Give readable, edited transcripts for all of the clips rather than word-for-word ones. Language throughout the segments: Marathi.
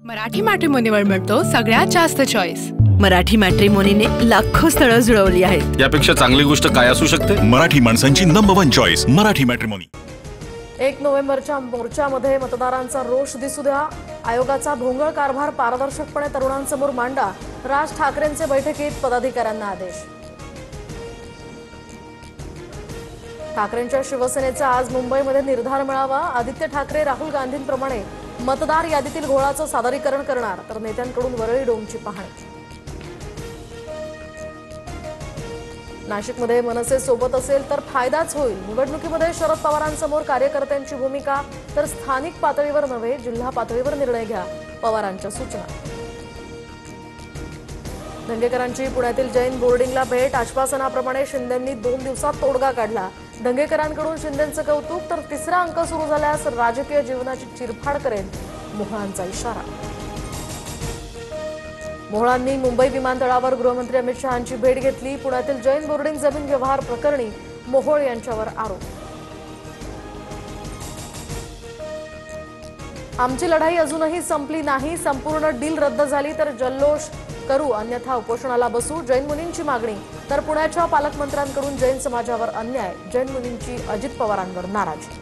मराठी मॅट्रिमोनीवर मिळतो सगळ्यात जास्त चॉईस। मराठी मॅट्रिमोनीने लाखो स्थळं जुळवली आहेत। यापेक्षा चांगली गोष्ट काय असू शकते? मराठी माणसांची नंबर 1 चॉईस मराठी मॅट्रिमोनी। 1 नोव्हेंबरच्या मोर्चामध्ये मतदारांचा रोष दिसू द्या। आयोगाचा भोंगळ कारभार पारदर्शकपणे तरुणांसमोर मांडा। राज ठाकरेंचे बैठकीत पदाधिकाऱ्यांना आदेश। ठाकरेंच्या शिवसेनेचा आज मुंबईमध्ये निर्धार मिळावा। आदित्य ठाकरे राहुल गांधींप्रमाणे मतदार यादीतील घोळाचं सादरीकरण करणार, तर नेत्यांकडून वरळी डोमची पाहणी। नाशिकमध्ये मनसे सोबत असेल तर फायदाच होईल। निवडणुकीमध्ये शरद पवारांसमोर कार्यकर्त्यांची भूमिका, तर स्थानिक पातळीवर नव्हे जिल्हा पातळीवर निर्णय घ्या, पवारांच्या सूचना। दंगेकरांची पुण्यातील जैन बोर्डिंगला भेट। आश्वासनाप्रमाणे शिंदेंनी 2 दिवसात तोडगा काढला। दंगेकरांकडून शिंदेंचं कौतुक, तर तिसरा अंक सुरू झाल्यास राजकीय जीवनाची चिरफाड करेल, मोहळांचा इशारा। मोहळांनी मुंबई विमानतळावर गृहमंत्री अमित शहांची भेट घेतली। पुण्यातील जैन बोर्डिंग जमीन व्यवहार प्रकरणी मोहोळ यांच्यावर आरोप। आमची लढाई अजूनही संपली नाही। संपूर्ण डील रद्द झाली तर जल्लोष करू, अन्यथा उपोषणाला बसू, जैन मुनींची मागणी। तर पुण्याच्या पालकमंत्र्यांकडून जैन समाजावर अन्याय, जैन मुनींची अजित पवारांवर नाराजी।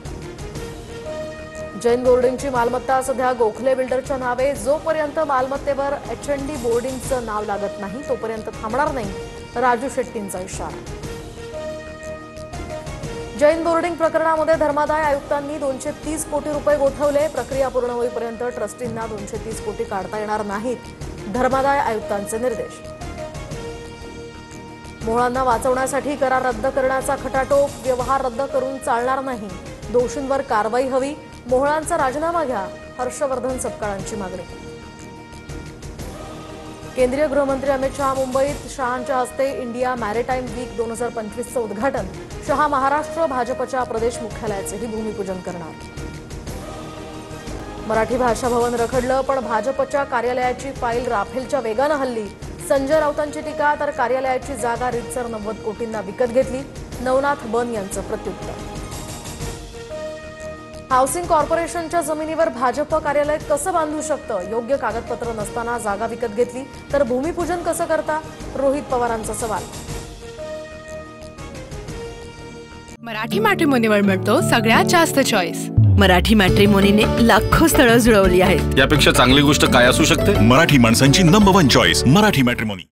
जैन बोर्डिंगची मालमत्ता सध्या गोखले बिल्डरच्या नावे। जोपर्यंत मालमत्तेवर H&D बोर्डिंगचं नाव लागत नाही तोपर्यंत थांबणार नाही, राजू शेट्टींचा इशारा। जैन बोर्डिंग प्रकरणामध्ये धर्मादाय आयुक्तांनी 230 कोटी रुपये गोठवले। प्रक्रिया पूर्ण होईपर्यंत ट्रस्टींना 230 कोटी काढता येणार नाहीत, धर्मादाय आयुक्तांचे निर्देश। मोहळांना वाचवण्यासाठी करार रद्द करण्याचा खटाटोप। व्यवहार रद्द करून चालणार नाही, दोषींवर कारवाई हवी। मोहळांचा राजीनामा घ्या, हर्षवर्धन सपकाळांची मागणी। केंद्रीय गृहमंत्री अमित शहा मुंबईत। शहांच्या हस्ते इंडिया मॅरिटाईम वीक 2025चं उद्घाटन। शहा महाराष्ट्र भाजपच्या प्रदेश मुख्यालयाचेही भूमिपूजन करणार। मराठी भाषा भवन रखडलं, पण भाजपच्या कार्यालयाची फाईल राफेलच्या वेगानं हल्ली। संजय राऊतांची टीका, तर कार्यालयाची जागा रीतसर 90 कोटींना विकत घेतली। नवनाथ बन यांचं प्रत्युत्तर। हाऊसिंग कॉर्पोरेशनच्या जमिनीवर भाजप कार्यालय कसं बांधू शकतं? योग्य कागदपत्र नसताना जागा विकत घेतली तर भूमिपूजन कसं करता? रोहित पवारांचा सवाल। मराठी मॅट्रिमोनीवर मिळतो सगळ्यात जास्त चॉईस। मराठी मॅट्रिमोनीने लाखो स्थळं जुळवली आहेत। यापेक्षा चांगली गोष्ट काय असू शकते? मराठी माणसांची नंबर 1 चॉईस मराठी मॅट्रिमोनी।